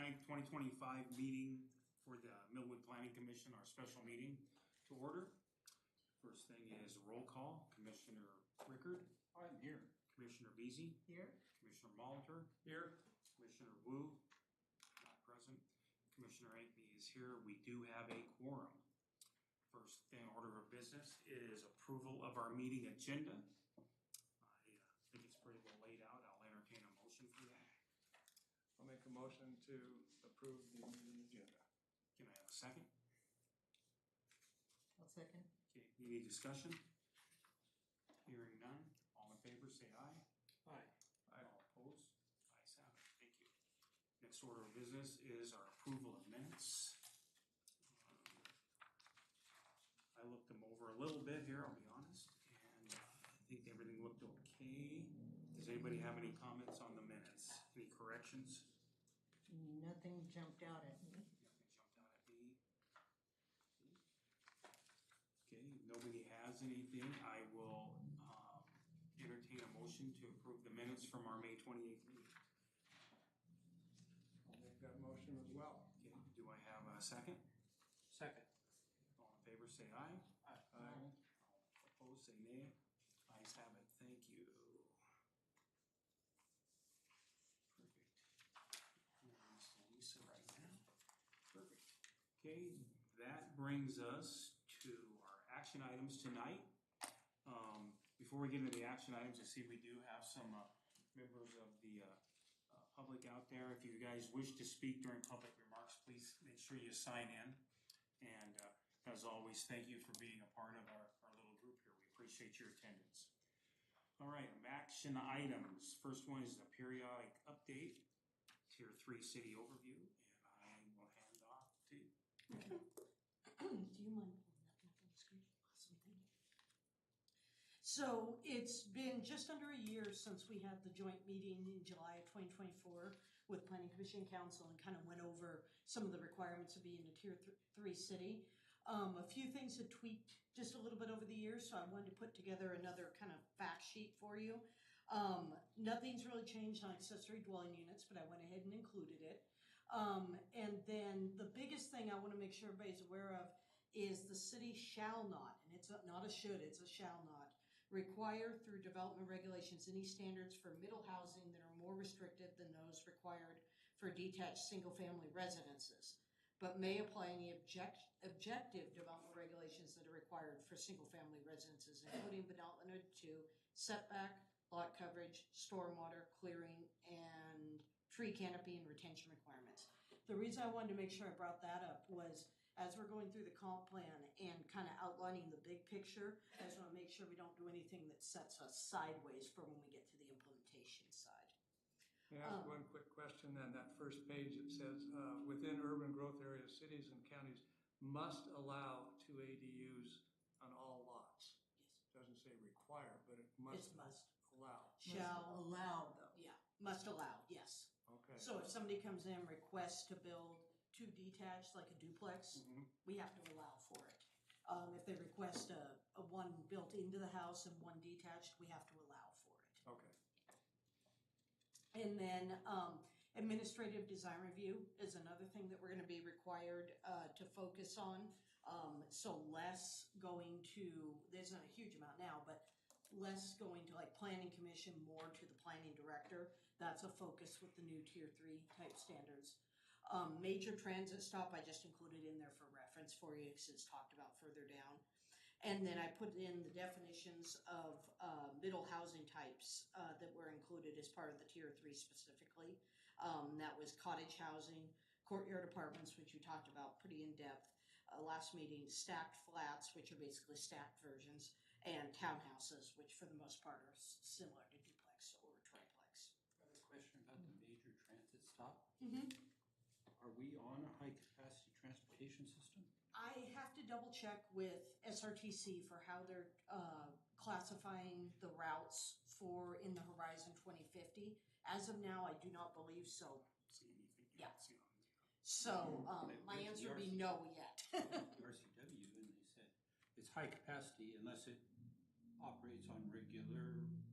9th, 2025 meeting for the Millwood Planning Commission, our special meeting to order. First thing is roll call. Commissioner Rickard. I'm here. Commissioner Beasy. Here. Commissioner Molitor. Here. Commissioner Wu. Not present. Commissioner Ankeny is here. We do have a quorum. First thing, order of business is approval of our meeting agenda. I think it's pretty well laid out. I'll entertain a motion for that. I'll make a motion to approve the meeting agenda. Can I have a second? I'll second. Okay, any discussion? Hearing none. All in favor, say aye. Aye. All opposed? Ayes have it. Thank you. Next order of business is our approval of minutes. I looked them over a little bit here, I'll be honest, and I think everything looked okay. Does anybody have any comments on the minutes? Any corrections? Nothing jumped out at me. Nothing jumped out at me. Okay, if nobody has anything, I will entertain a motion to approve the minutes from our May 28th meeting. I'll make that motion as well. Okay, do I have a second? Second. All in favor, say aye. Aye. All opposed, say nay. Ayes have it. Thank you. Perfect. Lisa right now. Perfect. Okay, that brings us to our action items tonight. Before we get into the action items, I see we do have some members of the public out there. If you guys wish to speak during public remarks, please make sure you sign in. And as always, thank you for being a part of our little group here. We appreciate your attendance. All right, action items. First one is the periodic update, Tier 3 city overview, and I will hand off to you. Okay. Do you mind pulling that up on the screen? Awesome, thank you. So it's been just under a year since we had the joint meeting in July of 2024 with Planning Commission Council and kind of went over some of the requirements of being a Tier 3 city. A few things had tweaked just a little bit over the years, so I wanted to put together another kind of fact sheet for you. Nothing's really changed on accessory dwelling units, but I went ahead and included it. And then the biggest thing I want to make sure everybody's aware of is the city shall not, and it's not a should, it's a shall not, require through development regulations any standards for middle housing that are more restrictive than those required for detached single-family residences, but may apply any objective development regulations that are required for single-family residences, including but not limited to setback, lot coverage, stormwater, clearing, and tree canopy and retention requirements. The reason I wanted to make sure I brought that up was as we're going through the comp plan and kind of outlining the big picture, I just want to make sure we don't do anything that sets us sideways for when we get to the implementation side. May I ask one quick question then? That first page, it says, within urban growth areas, cities and counties must allow 2 ADUs on all lots. Yes. It doesn't say require, but it must allow. Shall allow though. Yeah, must allow, yes. Okay. So if somebody comes in and requests to build 2 detached, like a duplex, we have to allow for it. If they request a one built into the house and 1 detached, we have to allow for it. Okay. And then administrative design review is another thing that we're going to be required to focus on. So less going to, there's not a huge amount now, but less going to like planning commission, more to the planning director. That's a focus with the new Tier 3 type standards. Major transit stop, I just included in there for reference for you because it's talked about further down. And then I put in the definitions of middle housing types that were included as part of the Tier 3 specifically. That was cottage housing, courtyard apartments, which you talked about pretty in depth last meeting, stacked flats, which are basically stacked versions, and townhouses, which for the most part are similar to duplex or triplex. I have a question about the major transit stop. Mm-hmm. Are we on a high-capacity transportation system? I have to double check with SRTC for how they're classifying the routes for in the Horizon 2050. As of now, I do not believe so. See anything? Yeah. See on the So my answer would be no yet. The RCW, and they said it's high capacity unless it operates on regular streets.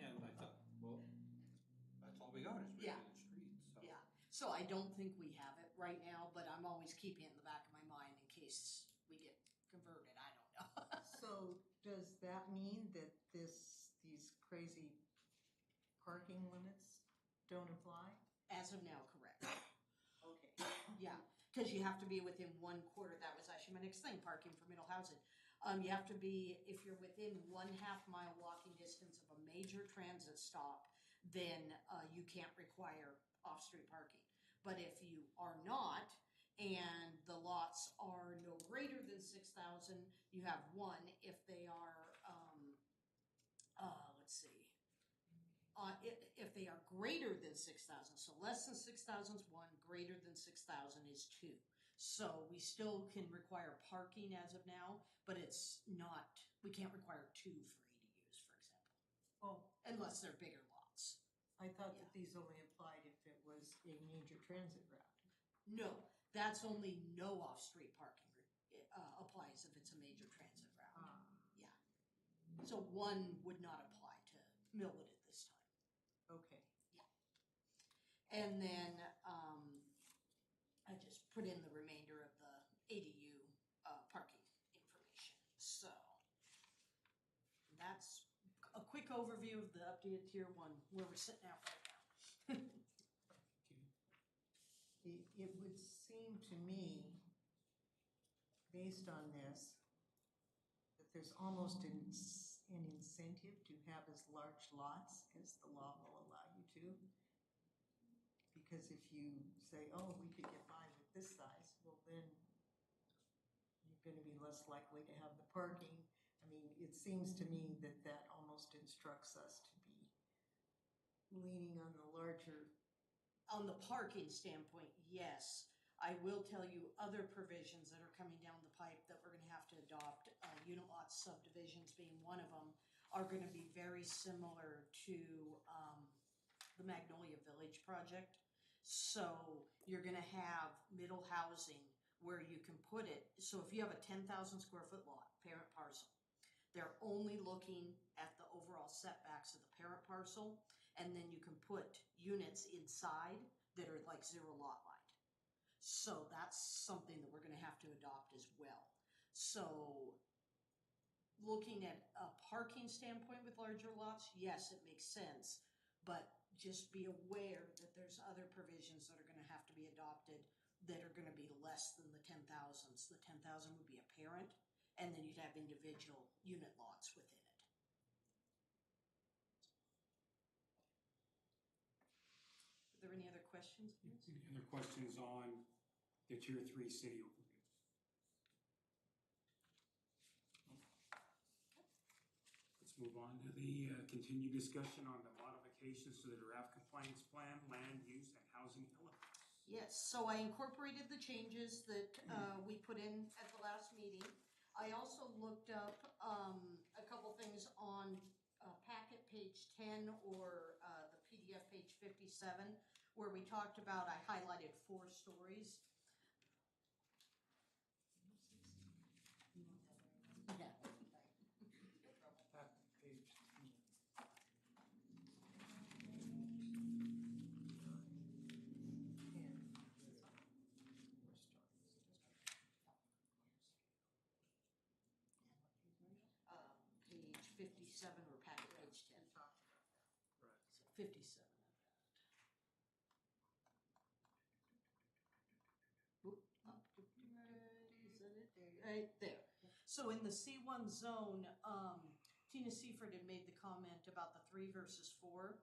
And I thought, well, that's all we got is regular streets. So I don't think we have it right now, but I'm always keeping it in the back of my mind in case we get converted, I don't know. So does that mean that these crazy parking limits don't apply? As of now, correct. Okay. Yeah, because you have to be within 1/4, that was actually my next thing, parking for middle housing. You have to be, if you're within 1/2 mile walking distance of a major transit stop, then you can't require off-street parking. But if you are not, and the lots are no greater than 6,000, you have one. If they are, let's see, if they are greater than 6,000, so less than 6,000 is one, greater than 6,000 is two. So we still can require parking as of now, but it's not, we can't require two for ADUs, for example, Oh, unless they're bigger lots. I thought that these only applied if it was a major transit route. No, that's only no off-street parking applies if it's a major transit route. So one would not apply to Millwood at this time. Okay. And then I just put in the remainder of the ADU parking information. So that's a quick overview of the updated Tier 1 where we're sitting at right now. It would seem to me, based on this, that there's almost an incentive to have as large lots as the law will allow you to. Because if you say, oh, we could get by with this size, well then you're gonna be less likely to have the parking. I mean, it seems to me that that almost instructs us to be leaning on the larger. On the parking standpoint, yes. I will tell you other provisions that are coming down the pipe that we're gonna have to adopt, unit lot subdivisions being one of them, are gonna be very similar to the Magnolia Village project. So you're gonna have middle housing where you can put it, so if you have a 10,000 square foot lot, parent parcel, they're only looking at the overall setbacks of the parent parcel, and then you can put units inside that are like zero lot line. So that's something that we're gonna have to adopt as well. So looking at a parking standpoint with larger lots, yes, it makes sense. But just be aware that there's other provisions that are gonna have to be adopted that are gonna be less than the 10,000s. The 10,000 would be a parent, and then you'd have individual unit lots within it. Are there any other questions? Any other questions on the Tier 3 city overview? Let's move on to the continued discussion on the modifications to the draft compliance plan, land use, and housing elements. Yes, so I incorporated the changes that we put in at the last meeting. I also looked up a couple things on packet page 10 or the PDF page 57, where we talked about, I highlighted 4 stories. Yeah. Back page 10. Page 57 or packet page 10. Right. So 57 of that. Oop, is that it? Right there. So in the C1 zone, Tina Seifert had made the comment about the 3 versus 4.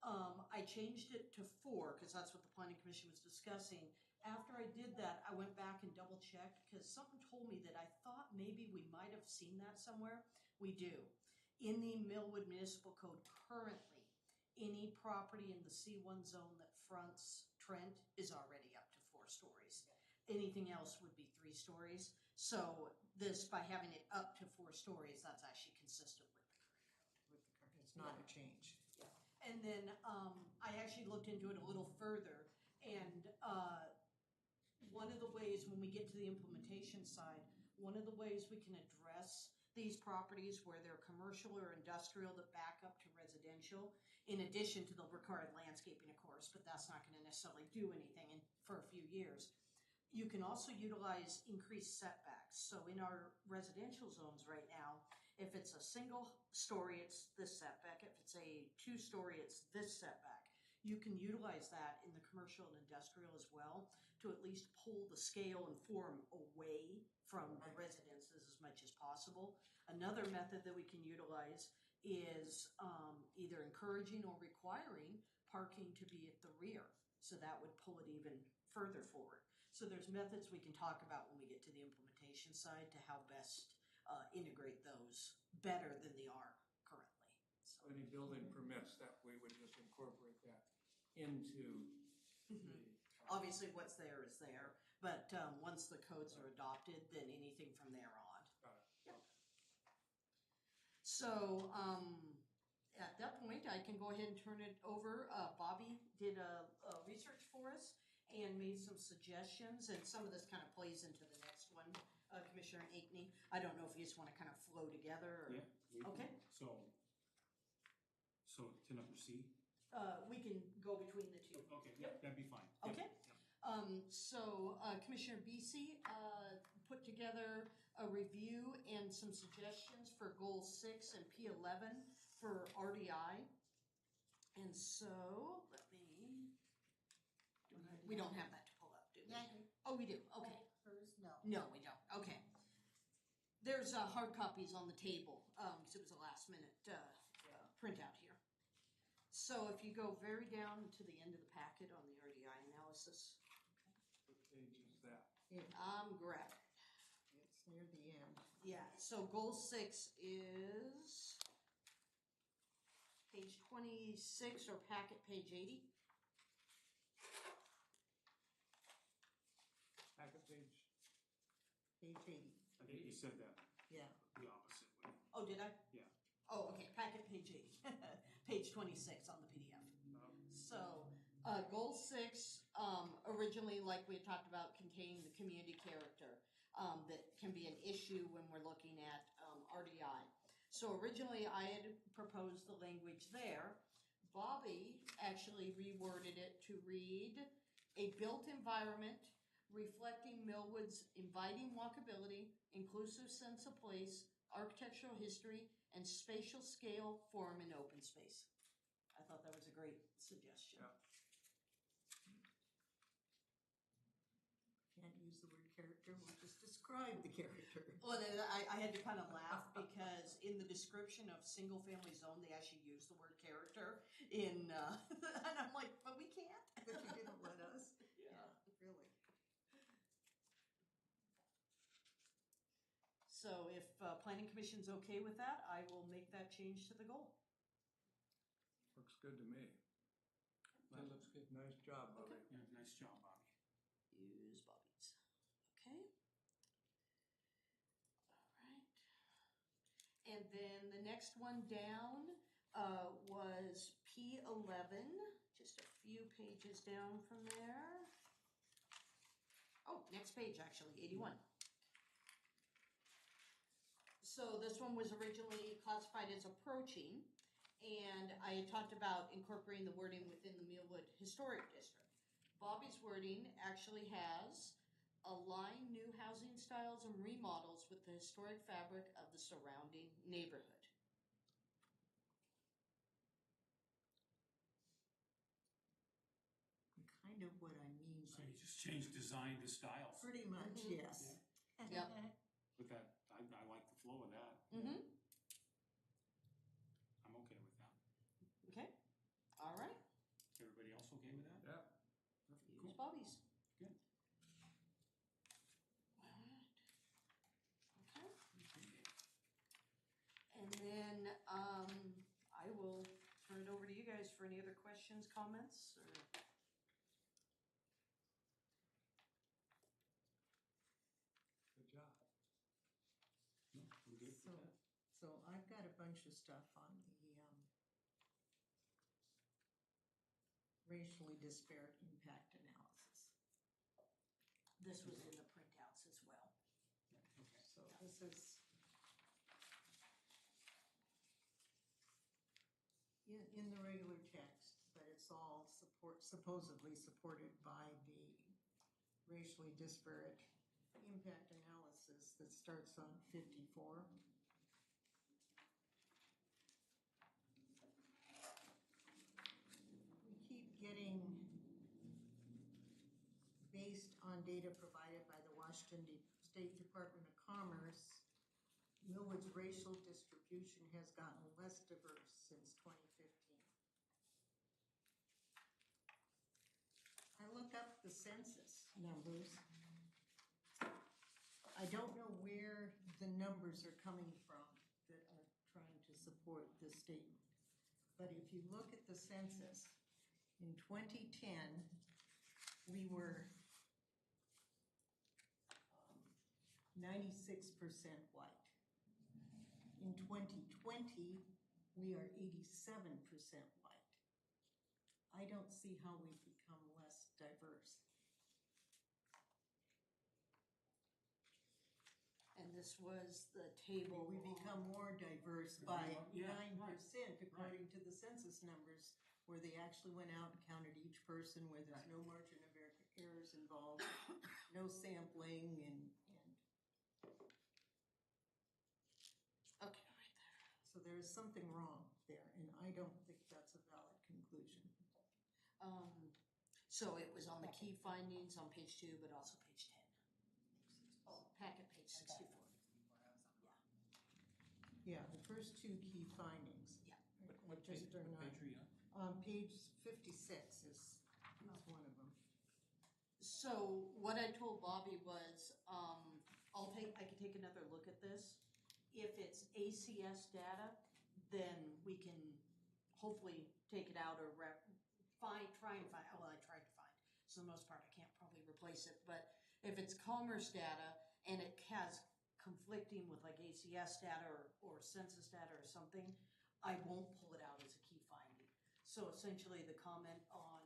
I changed it to 4 because that's what the planning commission was discussing. After I did that, I went back and double checked because something told me that I thought maybe we might have seen that somewhere. We do. In the Millwood Municipal Code currently, any property in the C1 zone that fronts Trent is already up to 4 stories. Anything else would be 3 stories. So this, by having it up to 4 stories, that's actually consistent with the current code. It's not a change. And then I actually looked into it a little further, and one of the ways when we get to the implementation side, one of the ways we can address these properties where they're commercial or industrial that back up to residential, in addition to the required landscaping, of course, but that's not gonna necessarily do anything for a few years. You can also utilize increased setbacks. So in our residential zones right now, if it's a single story, it's this setback. If it's a 2-story, it's this setback. You can utilize that in the commercial and industrial as well to at least pull the scale and form away from the residences as much as possible. Another method that we can utilize is either encouraging or requiring parking to be at the rear. So that would pull it even further forward. So there's methods we can talk about when we get to the implementation side to how best integrate those better than they are currently. So, Any building permits, that we would just incorporate that into the. obviously what's there is there, but once the codes are adopted, then anything from there on. Got it. Yep. So at that point, I can go ahead and turn it over. Bobby did a research for us and made some suggestions, and some of this kind of plays into the next one, Commissioner Ankeny. I don't know if you just want to kind of flow together or. Yeah. Okay. So to number C? We can go between the two. Okay, yeah, that'd be fine. Yep, Okay. yep. So Commissioner Bisi put together a review and some suggestions for Goal 6 and P11 for RDI. And so, we don't have that to pull up, do we? Yeah, I do. Oh, we do, okay. Hers, no. No, we don't, okay. There's hard copies on the table, because it was a last minute printout here. So if you go very down to the end of the packet on the RDI analysis, What page is that? grab it. It's near the end. Yeah, so goal 6 is page 26 or packet page 80. Packet page. Page 80, I think you said that yeah. the opposite way. Oh, did I? Yeah. Oh, okay, packet page 80, page 26 on the PDF. So, goal 6, originally, like we had talked about, contained the community character that can be an issue when we're looking at RDI. So originally, I had proposed the language there. Bobby actually reworded it to read, "A built environment reflecting Millwood's inviting walkability, inclusive sense of place, architectural history, and spatial scale, form, and open space." I thought that was a great suggestion. Yeah. Can't use the word character, we'll just describe the character. Well, then I had to kind of laugh because in the description of single-family zone, they actually use the word character in, and I'm like, but we can't. But you didn't let us? Yeah. Really? So if planning commission's okay with that, I will make that change to the goal. Looks good to me. That looks good. Nice job, Bobby. Yeah, nice job, Bobby. Use Bobby's. Okay. All right. And then the next one down was P11, just a few pages down from there. Oh, next page actually, 81. So this one was originally classified as approaching, and I had talked about incorporating the wording within the Millwood Historic District. Bobby's wording actually has align new housing styles and remodels with the historic fabric of the surrounding neighborhood. Kind of what I mean. So you just changed design to style. Pretty much, Mhm. yes. Yep. With that, I like the flow of that. Mm-hmm. I'm okay with that. Okay. All right. Everybody else okay with that? Yeah. Perfect, Use cool. Bobby's. Good. All right. Okay. And then I will turn it over to you guys for any other questions, comments, or. Good job. No, we're good with So, that. so I've got a bunch of stuff on the racially disparate impact analysis. This was in the printouts as well. Okay. So this is in the regular text, but it's all supposedly supported by the racially disparate impact analysis that starts on 54. We keep getting, based on data provided by the Washington State Department of Commerce, Millwood's racial distribution has gotten less diverse since 2015. I look up the census numbers. I don't know where the numbers are coming from that are trying to support this statement. But if you look at the census, in 2010, we were 96% white. In 2020, we are 87% white. I don't see how we've become less diverse. And this was the table. We become more diverse by Yeah, 9%, according to the census numbers, where they actually went out and counted each person, where there's no margin of errors involved, no sampling, and Okay, right there. so there's something wrong there, and I don't think that's a valid conclusion. So it was on the key findings on page 2, but also page 10. Oh, packet page 64. Yeah, the first two key findings. Yeah. What page, Just are what not. page are you on? Page 56 is one of them. So what I told Bobby was, I could take another look at this. If it's ACS data, then we can hopefully take it out or try and find, well, I tried to find. So the most part, I can't probably replace it, but if it's commerce data and it has conflicting with like ACS data or census data or something, I won't pull it out as a key finding. So essentially the comment on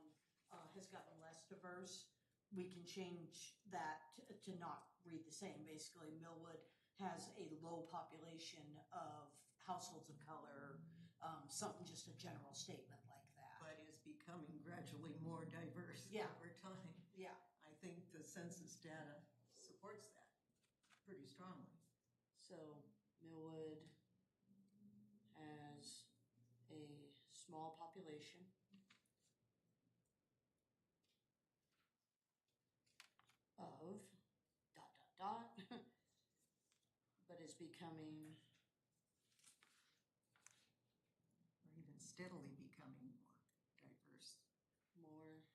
has gotten less diverse, we can change that to not read the same. Basically, Millwood has a low population of households of color, something, just a general statement like that. But is becoming gradually more diverse over time. Yeah. I think the census data supports that pretty strongly. So Millwood has a small population of ... but is becoming Or even steadily becoming more diverse. more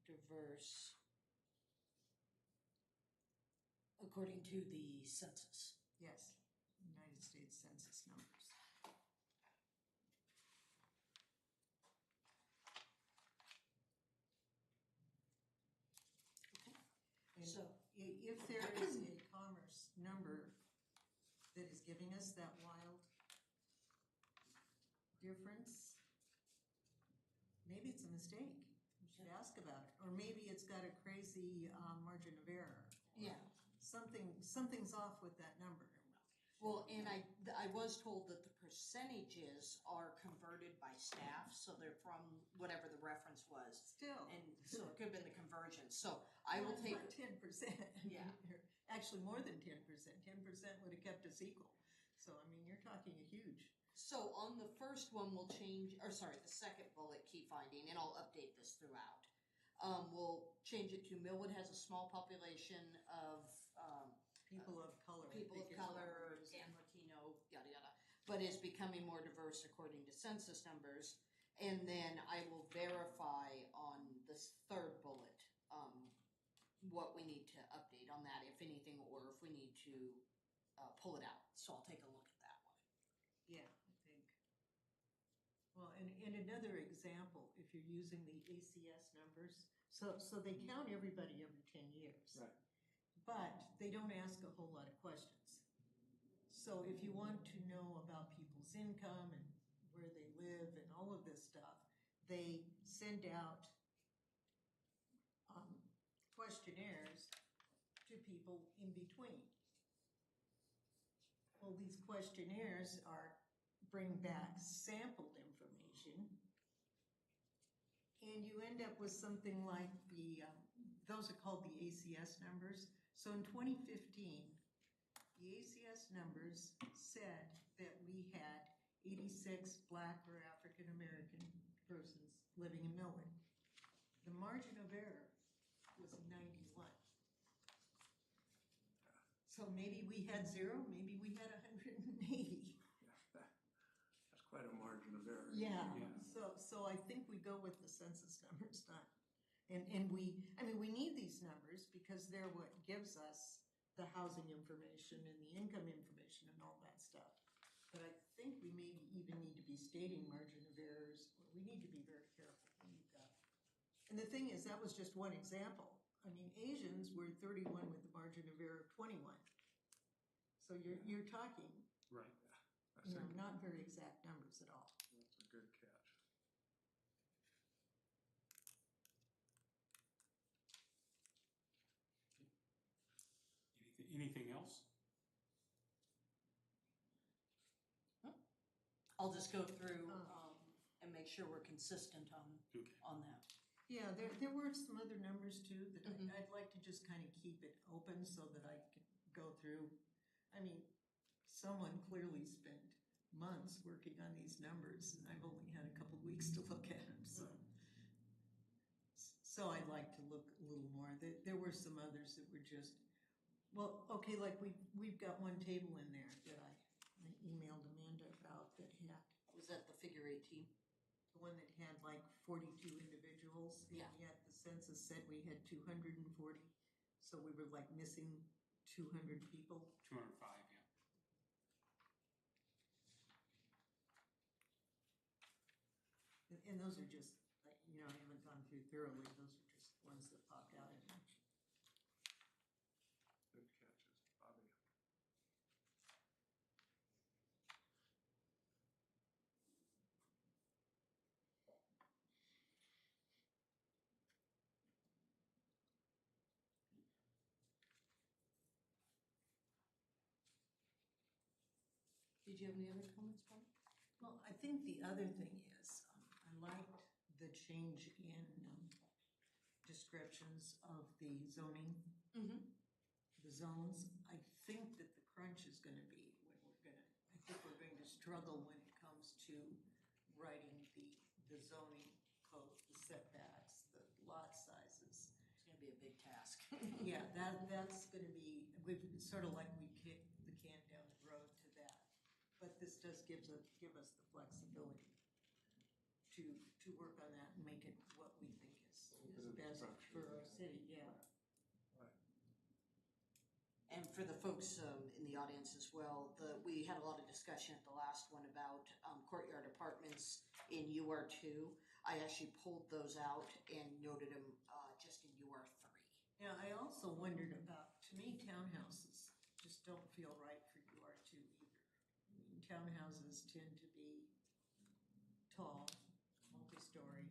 diverse according to the census. Yes, United States Census numbers. And So if there is a commerce number that is giving us that wild difference, maybe it's a mistake. We should ask about it. Or maybe it's got a crazy margin of error. yeah. Something's off with that number. Well, and I was told that the percentages are converted by staff, so they're from whatever the reference was. Still. And so it could have been the conversion. So I will take, 10%. Yeah. Actually, more than 10%. 10% would have kept us equal. So, I mean, you're talking a huge. so on the first one, we'll change, or sorry, the second bullet, key finding, and I'll update this throughout. We'll change it to Millwood has a small population of People of color. I people of think is what color we're using. and Latino, yada, yada, but is becoming more diverse according to census numbers. And then I will verify on this third bullet, what we need to update on that, if anything, or if we need to pull it out. So I'll take a look at that one. Yeah, I think. Well, and another example, if you're using the ACS numbers, so they count everybody every 10 years. Right. But they don't ask a whole lot of questions. So if you want to know about people's income and where they live and all of this stuff, they send out questionnaires to people in between. Well, these questionnaires bring back sampled information. information. And you end up with something like those are called the ACS numbers. So in 2015, the ACS numbers said that we had 86 Black or African American persons living in Millwood. The margin of error was 91. So maybe we had 0, maybe we had 180. That's quite a margin of error. Yeah, Yeah. so I think we go with the census numbers, not, and we need these numbers because they're what gives us the housing information and the income information and all that stuff. But I think we maybe even need to be stating margin of errors, or we need to be very careful when you've got. And the thing is, that was just one example. I mean, Asians were 31 with a margin of error of 21. So you're talking, Right. you know, not very exact numbers at all. That's a good catch. Anything else? I'll just go through, and make sure we're consistent Okay. on that. Yeah, there were some other numbers too that Mhm. I'd like to just kind of keep it open so that I could go through. I mean, someone clearly spent months working on these numbers, and I've only had a couple weeks to look at them, so I'd like to look a little more. There were some others that were just, well, okay, like we've got one table in there that I emailed Amanda about that had, Was that the figure 18? the one that had like 42 individuals, and Yeah. yet the census said we had 240, so we were like missing 200 people. 205, yeah. And those are just, like, you know, I haven't gone through thoroughly, those are just ones that popped out at me. Good catches, Bobby. Did you have any other comments, Bob? Well, I think the other thing is, I liked the change in descriptions of the zoning, Mm-hmm. the zones. I think that the crunch is gonna be when I think we're going to struggle when it comes to writing the zoning code, the setbacks, the lot sizes. It's gonna be a big task. Yeah, that's gonna be, we've sort of like we kicked the can down the road to that. But this does give us the flexibility to work on that and make it what we think is best for our city, yeah. And for the folks in the audience as well, we had a lot of discussion at the last one about courtyard apartments in UR2. I actually pulled those out and noted them just in UR3. Yeah, I also wondered about, to me, townhouses just don't feel right for UR2 either. I mean, townhouses tend to be tall, multi-story.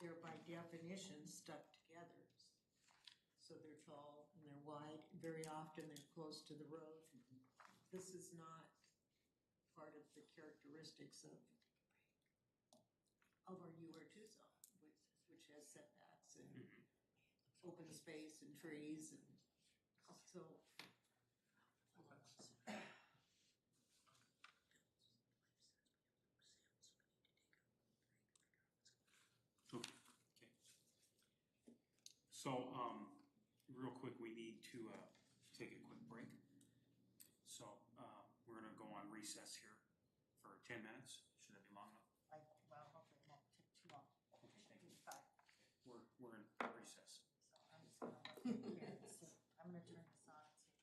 They're by definition stuck together. So they're tall and they're wide, very often they're close to the road. This is not part of the characteristics of our UR2 zone, which has setbacks and open space and trees and so. Okay. So, real quick, we need to take a quick break. So, we're gonna go on recess here for 10 minutes. Should that be long enough? Well, hopefully it won't take too long. Okay, thank you. But, We're in recess. so I'm just gonna look here and see. I'm gonna turn this on and see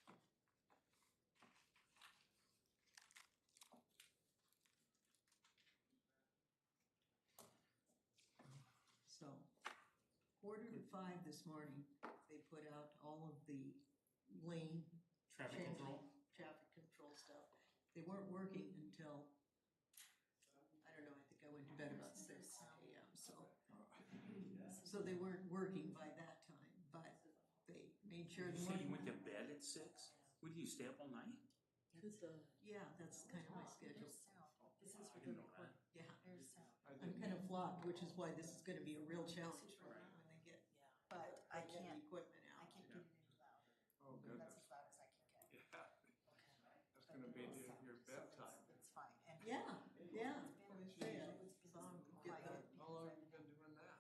if I can see. So, 4:45 this morning, they put out all of the lane Traffic changing, control? traffic control stuff. They weren't working until, I don't know, I think I went to bed about 6 a.m. So they weren't working by that time, but they made sure. You the say you morning- went to bed at 6? What, do you stay up all night? Yeah, that's kind of my schedule. There's sound. This this I for the didn't know that. recording. Yeah, There's sound. I I'm didn't- kind of flopped, which is why this is gonna be a real challenge for them when they get, Yeah, but I get the can't, equipment I out. can't get it any louder. Oh, That's goodness. as loud as I can get. Yeah, Okay. that's gonna be your bedtime. It's fine. And Yeah, yeah, It's been, I was saying, it's been so I'm quiet get the, How long have you been doing that?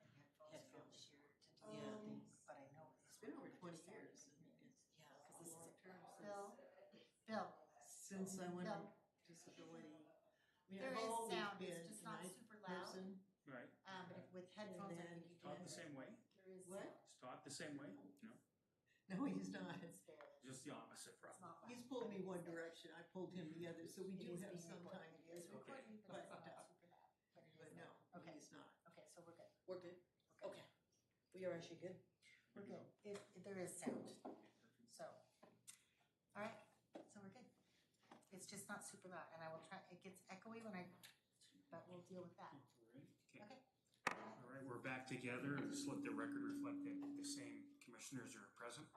and headphones feel weird to do Yeah. things, but I know it's been over 20 years, I mean, it's Yeah, a cause this long is, term Bill, since I went on Bill. disability. I mean, There I've is always sound, been it's just a not nice super loud, person. Right. but if with headphones, I then think you Taught can. the same way? There is What? sound. It's taught the same way? No, No, he's not. It's barely. just the opposite It's probably. not loud. He's pulled me one direction, I pulled him the other, so we It do is have being some recorded. time It is together. recording, but it's But, not super loud. But it is But no, loud. Okay. he's not. Okay, so we're good. We're good? We're good. Okay. We are actually good. We're good. If there is sound, so. All right, so we're good. It's just not super loud, and I will try, it gets echoey when but we'll deal with that. Okay. Okay. All right, we're back together. Just let the record reflect that the same commissioners are present.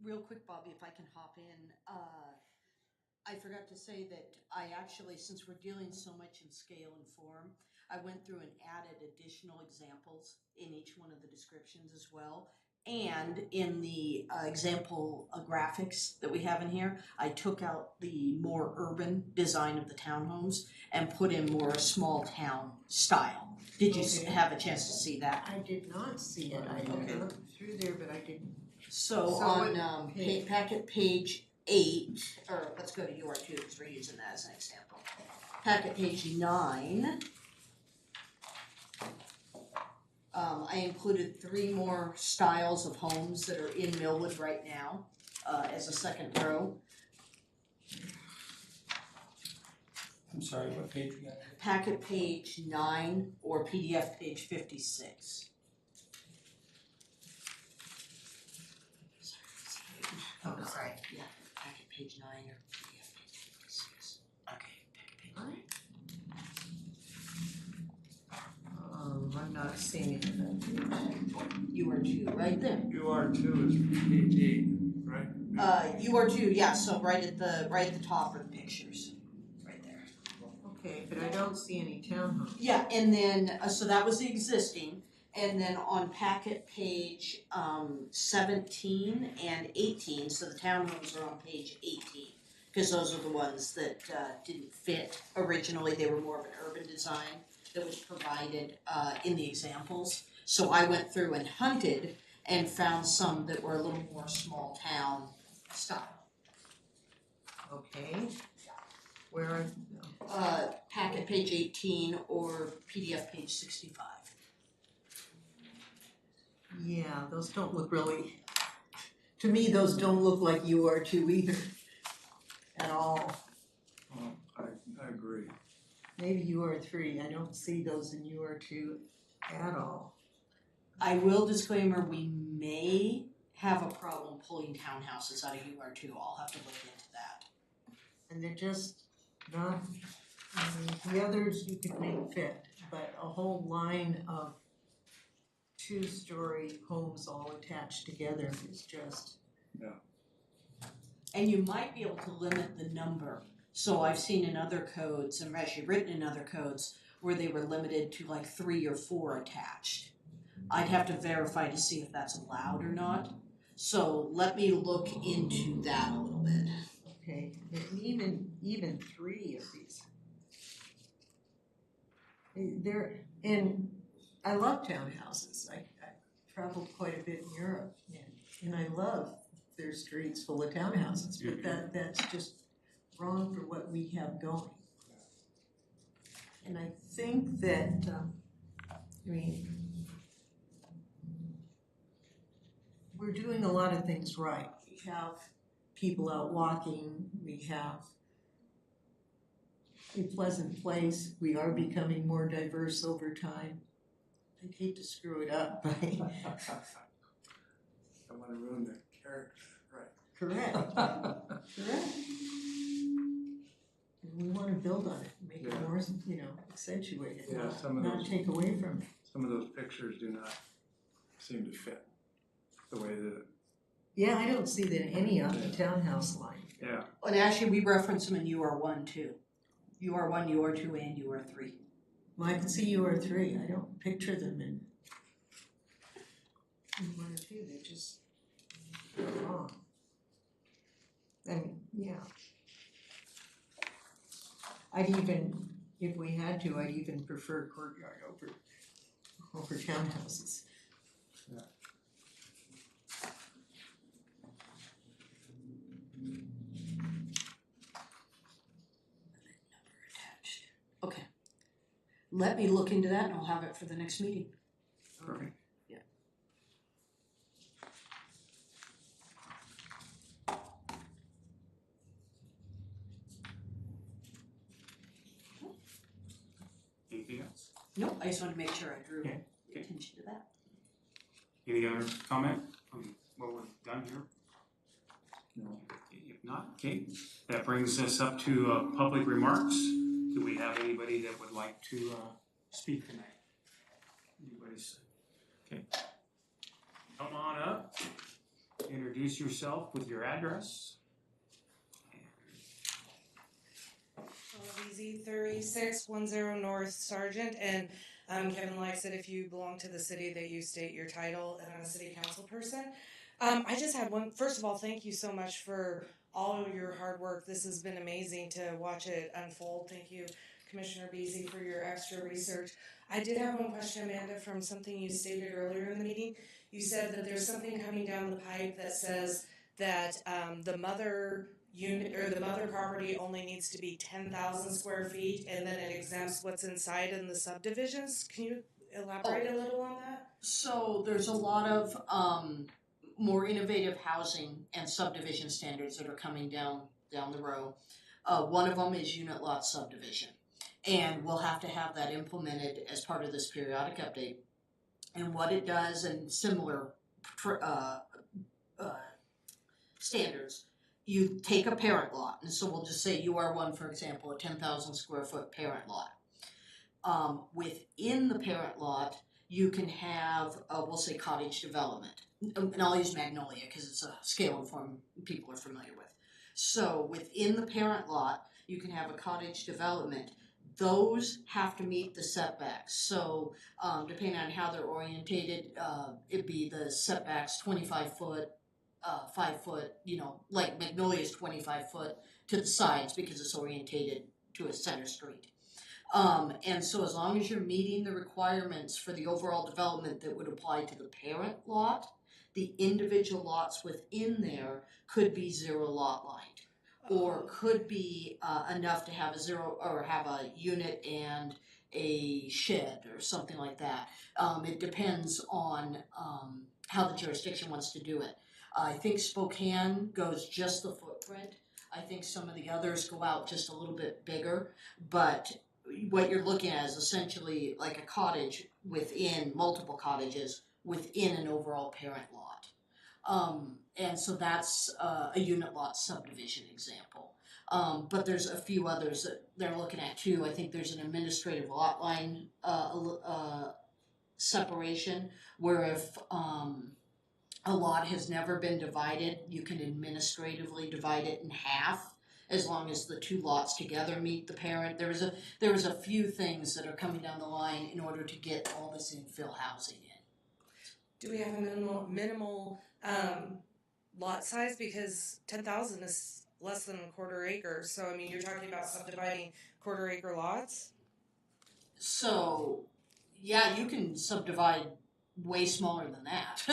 Real quick, Bobby, if I can hop in, I forgot to say that I actually, since we're dealing so much in scale and form, I went through and added additional examples in each one of the descriptions as well. And in the example graphics that we have in here, I took out the more urban design of the townhomes and put in more small town style. Did you Okay. have a chance to see that? I did not see it, I Okay. looked through there, but I didn't. So So on what page? packet page 8, or let's go to UR2 because we're using that as an example. Packet page 9. I included 3 more styles of homes that are in Millwood right now as a second row. I'm sorry, what page we got? Packet page 9 or PDF page 56. Oh, sorry. Yeah, packet page 9 or PDF page 56. Okay, packet page 9. I'm not seeing it in that. UR2, right there. UR2 is page 8, right? UR2, yeah, so right at the top are the pictures, right there. Okay, but I don't see any townhomes. Yeah, and then, so that was the existing, and then on packet page 17 and 18, so the townhomes are on page 18, because those are the ones that didn't fit originally, they were more of an urban design that was provided in the examples. So I went through and hunted and found some that were a little more small town style. Okay. Where are, Packet page 18 or PDF page 65. yeah, those don't look really, to me, those don't look like UR2 either, at all. Oh, I agree. Maybe UR3, I don't see those in UR2 at all. I will disclaimer, we may have a problem pulling townhouses out of UR2. I'll have to look into that. And they're just not, I mean, the others you could make fit, but a whole line of 2-story homes all attached together is just, And you might be able to limit the number. So I've seen in other codes, and actually written in other codes, where they were limited to like 3 or 4 attached. I'd have to verify to see if that's allowed or not. So let me look into that a little bit. okay, and even 3 of these. They're, and I love townhouses, I traveled quite a bit in Europe, and I love their streets full of townhouses, but that's just wrong for what we have going. And I think that, I mean, we're doing a lot of things right. We have people out walking, we have a pleasant place, we are becoming more diverse over time. I'd hate to screw it up by, I want to ruin the character, right? correct, correct. And we wanna build on it, make it Yeah. more, accentuate it, Yeah, some of not those, take away from it. some of those pictures do not seem to fit the way that Yeah, I don't see that any on the townhouse line. Yeah. And actually, we reference them in UR1 too. UR1, UR2, and UR3. Well, I can see UR3, I don't picture them in one or two, they're just wrong. And, yeah. I'd even, if we had to, I'd even prefer courtyard over townhouses. Okay. Let me look into that and I'll have it for the next meeting. Perfect. Yeah. Anything else? Nope, I just wanted to make sure I drew Okay, okay. attention to that. Any other comment on what we've done here? No. If not, okay, that brings us up to public remarks. Do we have anybody that would like to speak tonight? Anybody's, okay. Come on up, introduce yourself with your address. BZ 3610 North Sargent, and Kevin likes it if you belong to the city that you state your title, and I'm a city council person. I just had one. First of all, thank you so much for all of your hard work. This has been amazing to watch it unfold. Thank you, Commissioner Beasy, for your extra research. I did have one question, Amanda, from something you stated earlier in the meeting. You said that there's something coming down the pipe that says that the mother unit or the mother property only needs to be 10,000 square feet, and then it exempts what's inside in the subdivisions. Can you elaborate a little on that? So there's a lot of more innovative housing and subdivision standards that are coming down the road. One of them is unit lot subdivision, and we'll have to have that implemented as part of this periodic update. And what it does, and similar standards, you take a parent lot, and so we'll just say UR1, for example, a 10,000 square foot parent lot. Within the parent lot, you can have, we'll say cottage development. And I'll use Magnolia because it's a scale and form people are familiar with. So within the parent lot, you can have a cottage development. Those have to meet the setbacks. So depending on how they're orientated, it'd be the setbacks 25 foot, 5 foot, like Magnolia is 25 foot to the sides because it's orientated to a center street. And so as long as you're meeting the requirements for the overall development that would apply to the parent lot, the individual lots within there could be zero lot lined, or could be enough to have a zero or have a unit and a shed or something like that. It depends on how the jurisdiction wants to do it. I think Spokane goes just the footprint. I think some of the others go out just a little bit bigger, but what you're looking at is essentially like a cottage within multiple cottages within an overall parent lot. And so that's a unit lot subdivision example. But there's a few others that they're looking at too. I think there's an administrative lot line separation where if a lot has never been divided, you can administratively divide it in half as long as the two lots together meet the parent. There was a few things that are coming down the line in order to get all this infill housing in. Do we have a minimal lot size? Because 10,000 is less than a quarter acre. So, I mean, you're talking about subdividing quarter acre lots? So, yeah, you can subdivide way smaller than that.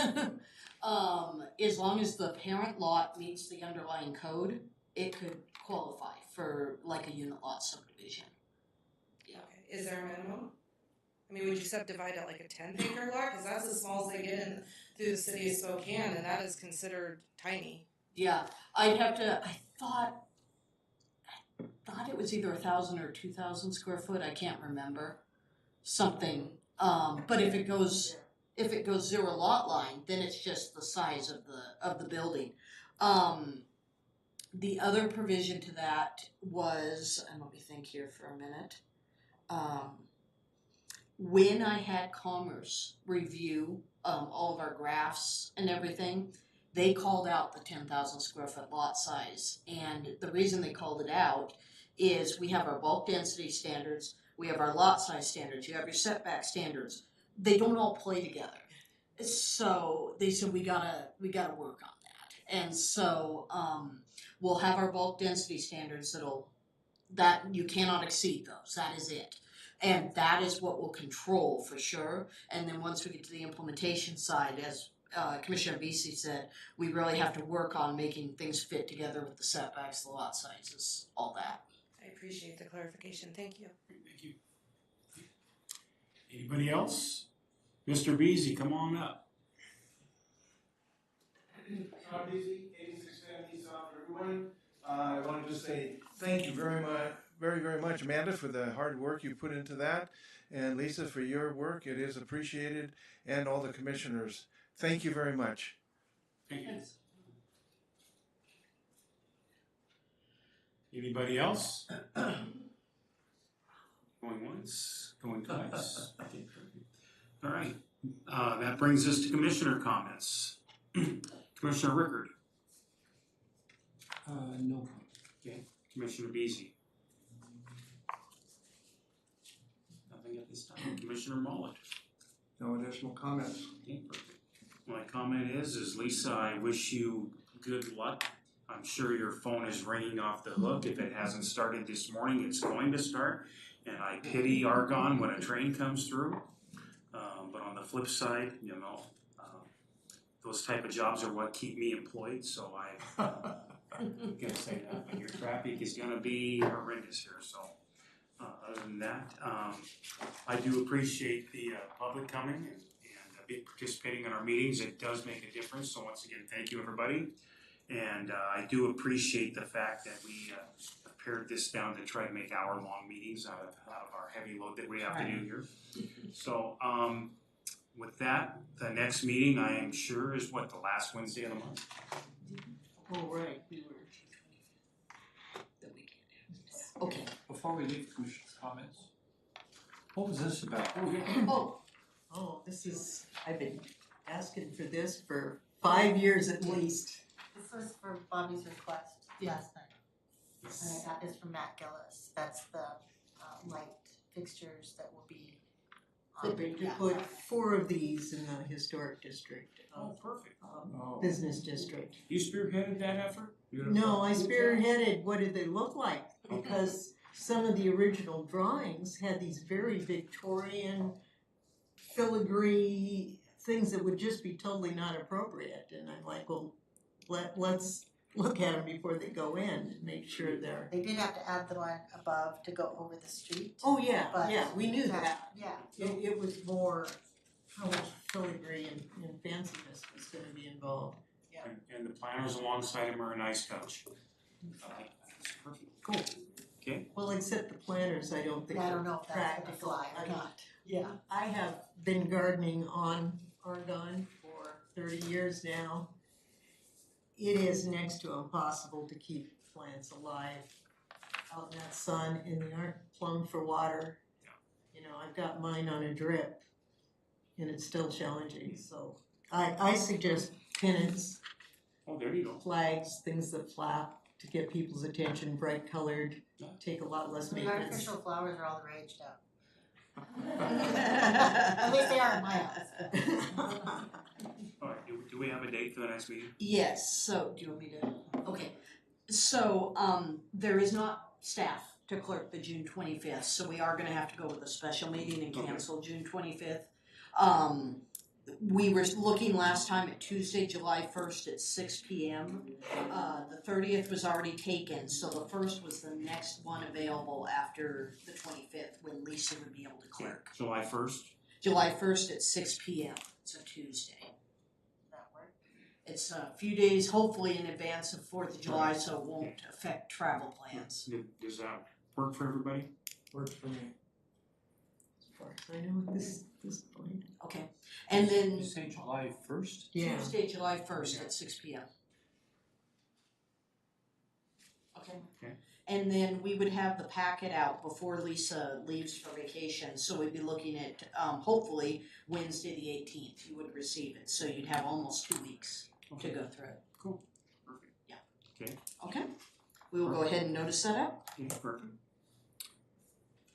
As long as the parent lot meets the underlying code, it could qualify for like a unit lot subdivision. Yeah. Okay. Is there a minimum? I mean, would you subdivide it like a 10-acre lot? Because that's as small as they get in through the city of Spokane, and that is considered tiny. Yeah, I thought it was either 1,000 or 2,000 square foot. I can't remember something. But if it goes zero lot line, then it's just the size of the building. The other provision to that was, and let me think here for a minute. When I had Commerce review all of our graphs and everything, they called out the 10,000 square foot lot size. And the reason they called it out is we have our bulk density standards, we have our lot size standards, you have your setback standards. They don't all play together. So they said we gotta work on that. And so we'll have our bulk density standards that you cannot exceed those. That is it. And that is what we'll control for sure. And then once we get to the implementation side, as Commissioner Vesey said, we really have to work on making things fit together with the setbacks, the lot sizes, all that. I appreciate the clarification. Thank you. Thank you. Anybody else? Mr. Beasy, come on up. Tom Beasy, 8610 East South everyone. I wanted to say thank you very much, Amanda, for the hard work you put into that, and Lisa for your work. It is appreciated, and all the commissioners. Thank you very much. Thank you. Anybody else? Going once, going twice. Okay, perfect. All right, that brings us to commissioner comments. Commissioner Rickard. No. Okay, Commissioner Beasy. Nothing at this time. Commissioner Mullet. No additional comments. Okay, perfect. My comment is Lisa, I wish you good luck. I'm sure your phone is ringing off the hook. If it hasn't started this morning, it's going to start. And I pity Argonne when a train comes through. But on the flip side, those type of jobs are what keep me employed. So I'm gonna say that. But your traffic is gonna be horrendous here. So other than that, I do appreciate the public coming and participating in our meetings. It does make a difference. So once again, thank you, everybody. And I do appreciate the fact that we have pared this down to try to make hour-long meetings out of our heavy load that we have to do here. So with that, the next meeting I am sure is what, the last Wednesday of the month? Oh, right, we were. Okay. Before we leave commissioner's comments, what was this about? Oh, this is, I've been asking for this for 5 years at least. This was for Bobby's request last night. And I got this from Matt Gillis. That's the light fixtures that will be on. To put 4 of these in the historic district, Oh, perfect. business district. You spearheaded that effort? No, I spearheaded what did they look like, because some of the original drawings had these very Victorian filigree things that would just be totally not appropriate. And I'm like, well, let's look at them before they go in and make sure they're. They did have to add the one above to go over the street. Oh, yeah, But yeah, we knew that. Yeah. It was more how much filigree and fanciness was gonna be involved. And the planners alongside him are a nice touch. That's perfect. Cool. Okay. Well, except the planters, I don't think I are don't know if that's gonna practical. fly or I mean, not. Yeah. I have been gardening on Argonne for 30 years now. It is next to impossible to keep plants alive out in that sun, and they aren't plumbed for water. You know, I've got mine on a drip, and it's still challenging. So I suggest pennants, Oh, there you go. flags, things that flap to get people's attention, bright colored, take a lot less The maintenance. artificial flowers are all the rage now. At least they are in my house. All right, do we have a date for the next meeting? Yes, so, do you want me to, okay. So, there is not staff to clerk the June 25th, so we are gonna have to go with a special meeting and cancel June 25th. We were looking last time at Tuesday, July 1st at 6 p.m. The 30th was already taken, so the 1st was the next one available after the 25th, when Lisa would be able to clerk. July 1st? July 1st at 6 p.m., it's a Tuesday. That work? It's a few days, hopefully in advance of 4th of July, so it won't affect travel plans. Does that work for everybody? Works for me. I know at this point. Okay, and then You say July 1st? Yeah. Tuesday, July 1st at 6 p.m. Okay. Okay. And then we would have the packet out before Lisa leaves for vacation, so we'd be looking at, hopefully, Wednesday the 18th, you would receive it, so you'd have almost 2 weeks. to go through it. Cool, perfect. Yeah. Okay, Okay, we will go ahead and notice that out. okay, perfect.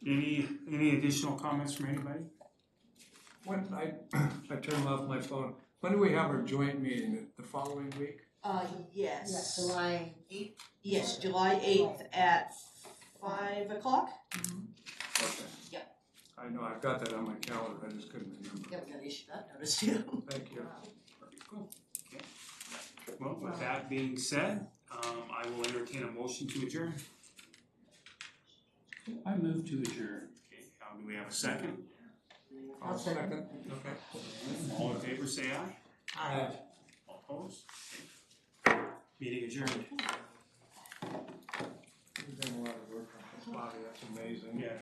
Any additional comments from anybody? When I turned off my phone, when do we have our joint meeting? The following week? Yes. July 8th? Yes, July 8th at 5 o'clock. Okay. Yep. I know, I've got that on my calendar, I just couldn't remember. Yeah, we gotta issue that notice too. Thank you. Cool. Okay. Well, with that being said, I will entertain a motion to adjourn. I move to adjourn. Okay, do we have a second? I'll second. Okay. All in favor, say aye. Aye. All opposed? Meeting adjourned. You've done a lot of work on this body, that's amazing. Yeah.